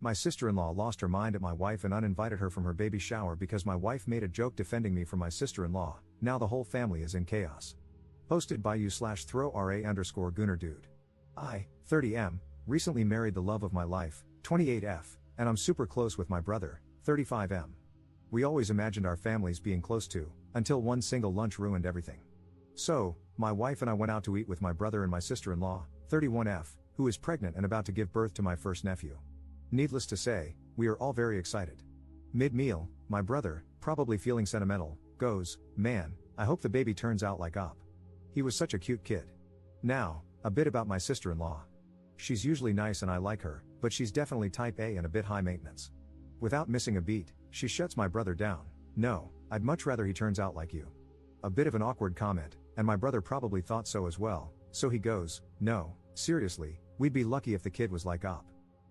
My sister-in-law lost her mind at my wife and uninvited her from her baby shower because my wife made a joke defending me from my sister-in-law. Now the whole family is in chaos. Posted by you/throw_ra_Gunner dude. I, 30M, recently married the love of my life, 28F, and I'm super close with my brother, 35M. We always imagined our families being close too, until one single lunch ruined everything. So, my wife and I went out to eat with my brother and my sister-in-law, 31F, who is pregnant and about to give birth to my first nephew. Needless to say, we are all very excited. Mid-meal, my brother, probably feeling sentimental, goes, "Man, I hope the baby turns out like Op. He was such a cute kid." Now, a bit about my sister-in-law. She's usually nice and I like her, but she's definitely type A and a bit high maintenance. Without missing a beat, she shuts my brother down. "No, I'd much rather he turns out like you." A bit of an awkward comment, and my brother probably thought so as well, so he goes, "No, seriously, we'd be lucky if the kid was like Op.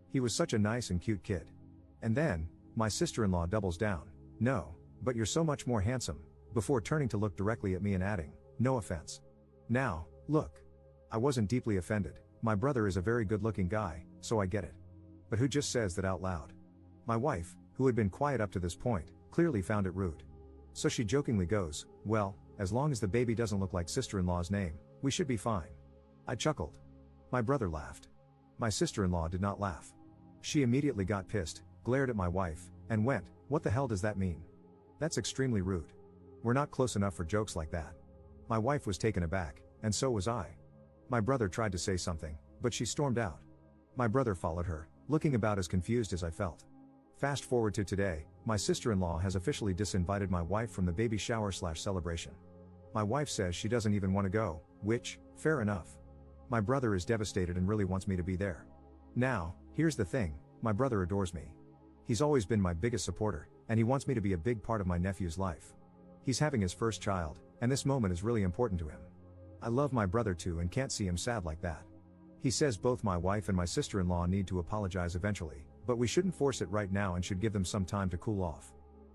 He was such a nice and cute kid." And then, my sister-in-law doubles down. "No, but you're so much more handsome," before turning to look directly at me and adding, "No offense." Now, look. I wasn't deeply offended, my brother is a very good-looking guy, so I get it. But who just says that out loud? My wife, who had been quiet up to this point, clearly found it rude. So she jokingly goes, "Well, as long as the baby doesn't look like sister-in-law's name, we should be fine." I chuckled. My brother laughed. My sister-in-law did not laugh. She immediately got pissed, glared at my wife, and went, "What the hell does that mean? That's extremely rude. We're not close enough for jokes like that." My wife was taken aback, and so was I. My brother tried to say something, but she stormed out. My brother followed her, looking about as confused as I felt. Fast forward to today, my sister-in-law has officially disinvited my wife from the baby shower/celebration. My wife says she doesn't even want to go, which, fair enough. My brother is devastated and really wants me to be there. Now, here's the thing, my brother adores me. He's always been my biggest supporter, and he wants me to be a big part of my nephew's life. He's having his first child, and this moment is really important to him. I love my brother too and can't see him sad like that. He says both my wife and my sister-in-law need to apologize eventually, but we shouldn't force it right now and should give them some time to cool off.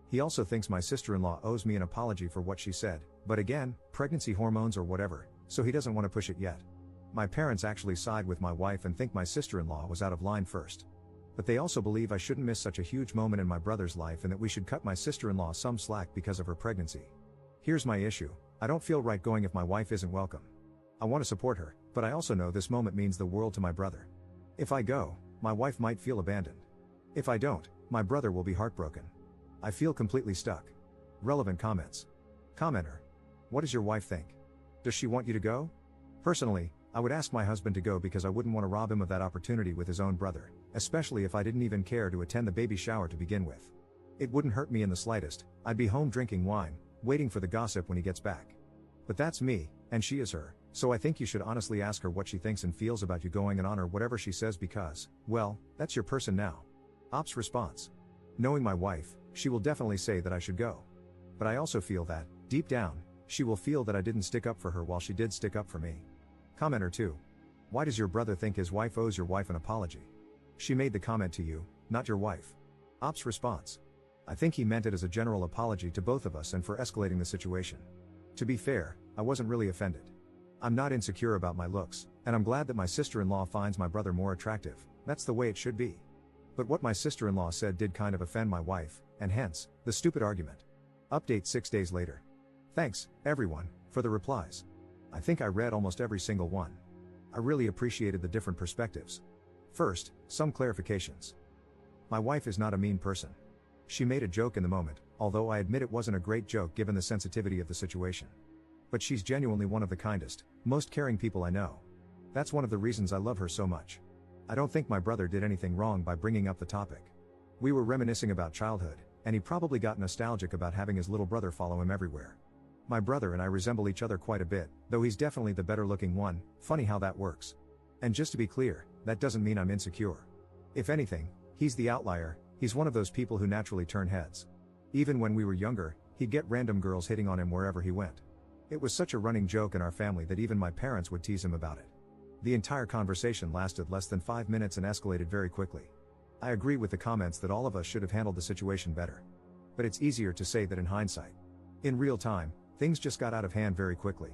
He also thinks my sister-in-law owes me an apology for what she said, but again, pregnancy hormones or whatever, so he doesn't want to push it yet. My parents actually side with my wife and think my sister-in-law was out of line first. But they also believe I shouldn't miss such a huge moment in my brother's life and that we should cut my sister-in-law some slack because of her pregnancy. Here's my issue, I don't feel right going if my wife isn't welcome. I want to support her, but I also know this moment means the world to my brother. If I go, my wife might feel abandoned. If I don't, my brother will be heartbroken. I feel completely stuck. Relevant comments. Commenter. What does your wife think? Does she want you to go? Personally, I would ask my husband to go because I wouldn't want to rob him of that opportunity with his own brother, especially if I didn't even care to attend the baby shower to begin with. It wouldn't hurt me in the slightest, I'd be home drinking wine, waiting for the gossip when he gets back. But that's me, and she is her, so I think you should honestly ask her what she thinks and feels about you going and honor whatever she says because, well, that's your person now. Op's response. Knowing my wife, she will definitely say that I should go. But I also feel that, deep down, she will feel that I didn't stick up for her while she did stick up for me. Commenter 2. Why does your brother think his wife owes your wife an apology? She made the comment to you, not your wife. Op's response. I think he meant it as a general apology to both of us and for escalating the situation. To be fair, I wasn't really offended. I'm not insecure about my looks, and I'm glad that my sister-in-law finds my brother more attractive, that's the way it should be. But what my sister-in-law said did kind of offend my wife, and hence, the stupid argument. Update 6 days later. Thanks, everyone, for the replies. I think I read almost every single one. I really appreciated the different perspectives. First, some clarifications. My wife is not a mean person. She made a joke in the moment, although I admit it wasn't a great joke given the sensitivity of the situation. But she's genuinely one of the kindest, most caring people I know. That's one of the reasons I love her so much. I don't think my brother did anything wrong by bringing up the topic. We were reminiscing about childhood, and he probably got nostalgic about having his little brother follow him everywhere. My brother and I resemble each other quite a bit, though he's definitely the better looking one, funny how that works. And just to be clear, that doesn't mean I'm insecure. If anything, he's the outlier, he's one of those people who naturally turn heads. Even when we were younger, he'd get random girls hitting on him wherever he went. It was such a running joke in our family that even my parents would tease him about it. The entire conversation lasted less than 5 minutes and escalated very quickly. I agree with the comments that all of us should have handled the situation better. But it's easier to say that in hindsight. In real time, things just got out of hand very quickly.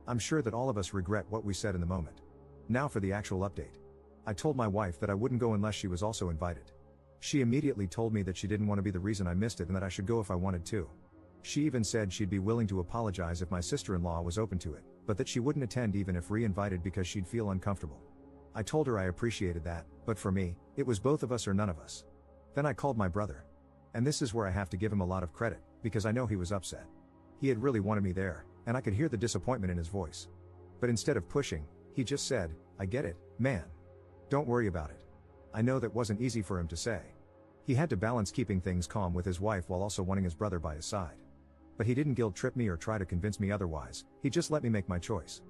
I'm sure that all of us regret what we said in the moment. Now for the actual update. I told my wife that I wouldn't go unless she was also invited. She immediately told me that she didn't want to be the reason I missed it and that I should go if I wanted to. She even said she'd be willing to apologize if my sister-in-law was open to it, but that she wouldn't attend even if re-invited because she'd feel uncomfortable. I told her I appreciated that, but for me, it was both of us or none of us. Then I called my brother. And this is where I have to give him a lot of credit, because I know he was upset. He had really wanted me there, and I could hear the disappointment in his voice. But instead of pushing, he just said, "I get it, man. Don't worry about it." I know that wasn't easy for him to say. He had to balance keeping things calm with his wife while also wanting his brother by his side. But he didn't guilt-trip me or try to convince me otherwise, he just let me make my choice.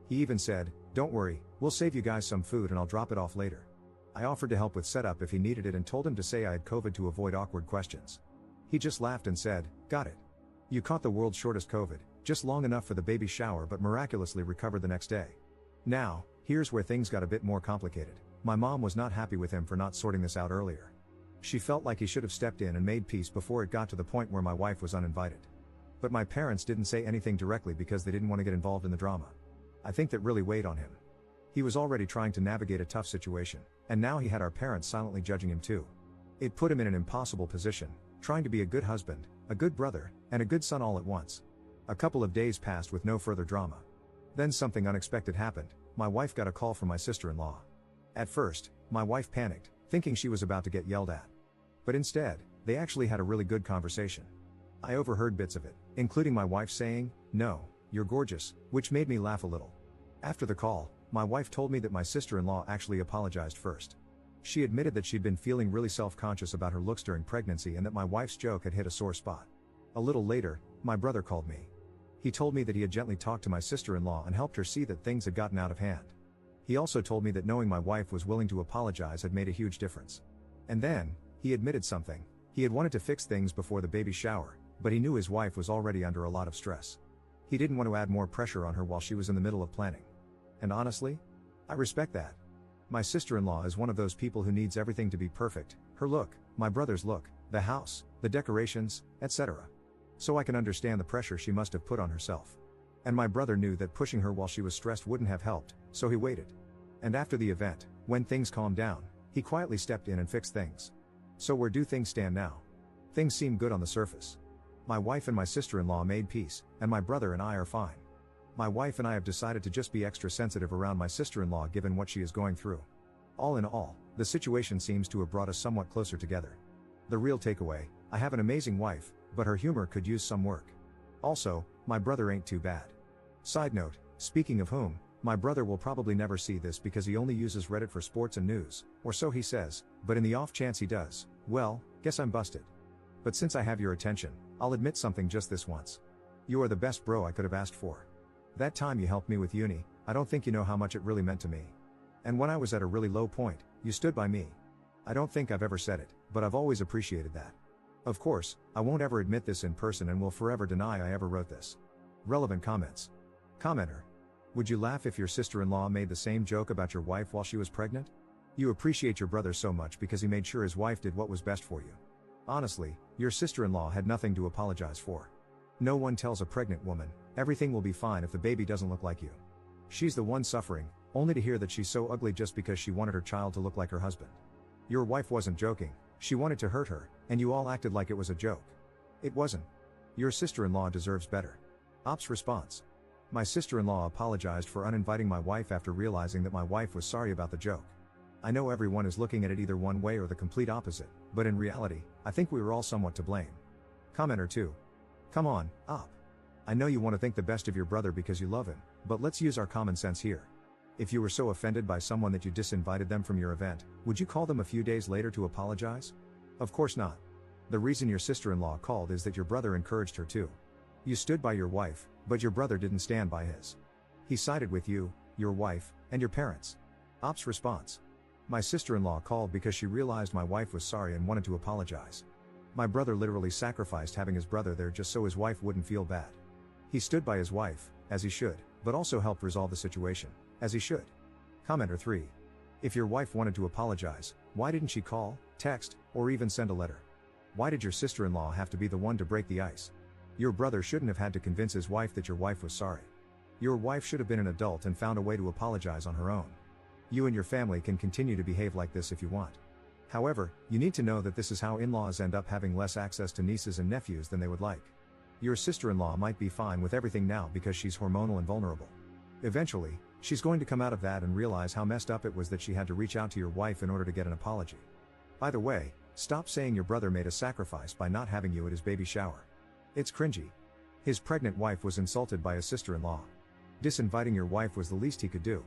He even said, "Don't worry, we'll save you guys some food and I'll drop it off later." I offered to help with setup if he needed it and told him to say I had COVID to avoid awkward questions. He just laughed and said, "Got it. You caught the world's shortest COVID, just long enough for the baby shower but miraculously recovered the next day." Now, here's where things got a bit more complicated. My mom was not happy with him for not sorting this out earlier. She felt like he should have stepped in and made peace before it got to the point where my wife was uninvited. But my parents didn't say anything directly because they didn't want to get involved in the drama. I think that really weighed on him. He was already trying to navigate a tough situation, and now he had our parents silently judging him too. It put him in an impossible position, trying to be a good husband, a good brother, and a good son all at once. A couple of days passed with no further drama. Then something unexpected happened. My wife got a call from my sister-in-law. At first, my wife panicked, thinking she was about to get yelled at. But instead, they actually had a really good conversation. I overheard bits of it, including my wife saying, "No, you're gorgeous," which made me laugh a little. After the call, my wife told me that my sister-in-law actually apologized first. She admitted that she'd been feeling really self-conscious about her looks during pregnancy and that my wife's joke had hit a sore spot. A little later, my brother called me. He told me that he had gently talked to my sister-in-law and helped her see that things had gotten out of hand. He also told me that knowing my wife was willing to apologize had made a huge difference. And then, he admitted something. He had wanted to fix things before the baby shower, but he knew his wife was already under a lot of stress. He didn't want to add more pressure on her while she was in the middle of planning. And honestly, I respect that. My sister-in-law is one of those people who needs everything to be perfect, her look, my brother's look, the house, the decorations, etc. So I can understand the pressure she must have put on herself. And my brother knew that pushing her while she was stressed wouldn't have helped, so he waited. And after the event, when things calmed down, he quietly stepped in and fixed things. So where do things stand now? Things seem good on the surface. My wife and my sister-in-law made peace, and my brother and I are fine. My wife and I have decided to just be extra sensitive around my sister-in-law given what she is going through. All in all, the situation seems to have brought us somewhat closer together. The real takeaway, I have an amazing wife, but her humor could use some work. Also, my brother ain't too bad. Side note, speaking of whom, my brother will probably never see this because he only uses Reddit for sports and news, or so he says, but in the off chance he does, well, guess I'm busted. But since I have your attention, I'll admit something just this once. You are the best bro I could have asked for. That time you helped me with uni, I don't think you know how much it really meant to me. And when I was at a really low point, you stood by me. I don't think I've ever said it, but I've always appreciated that. Of course, I won't ever admit this in person and will forever deny I ever wrote this. Relevant comments. Commenter. Would you laugh if your sister-in-law made the same joke about your wife while she was pregnant? You appreciate your brother so much because he made sure his wife did what was best for you. Honestly, your sister-in-law had nothing to apologize for. No one tells a pregnant woman, everything will be fine if the baby doesn't look like you. She's the one suffering, only to hear that she's so ugly just because she wanted her child to look like her husband. Your wife wasn't joking, she wanted to hurt her, and you all acted like it was a joke. It wasn't. Your sister-in-law deserves better. Ops response. My sister-in-law apologized for uninviting my wife after realizing that my wife was sorry about the joke. I know everyone is looking at it either one way or the complete opposite, but in reality, I think we were all somewhat to blame. Commenter 2. Come on, Op. I know you want to think the best of your brother because you love him, but let's use our common sense here. If you were so offended by someone that you disinvited them from your event, would you call them a few days later to apologize? Of course not. The reason your sister-in-law called is that your brother encouraged her to. You stood by your wife, but your brother didn't stand by his. He sided with you, your wife, and your parents. Op's response. My sister-in-law called because she realized my wife was sorry and wanted to apologize. My brother literally sacrificed having his brother there just so his wife wouldn't feel bad. He stood by his wife, as he should, but also helped resolve the situation, as he should. Commenter 3. If your wife wanted to apologize, why didn't she call, text, or even send a letter? Why did your sister-in-law have to be the one to break the ice? Your brother shouldn't have had to convince his wife that your wife was sorry. Your wife should have been an adult and found a way to apologize on her own. You and your family can continue to behave like this if you want. However, you need to know that this is how in-laws end up having less access to nieces and nephews than they would like. Your sister-in-law might be fine with everything now because she's hormonal and vulnerable. Eventually, she's going to come out of that and realize how messed up it was that she had to reach out to your wife in order to get an apology. By the way, stop saying your brother made a sacrifice by not having you at his baby shower. It's cringy. His pregnant wife was insulted by his sister-in-law. Disinviting your wife was the least he could do.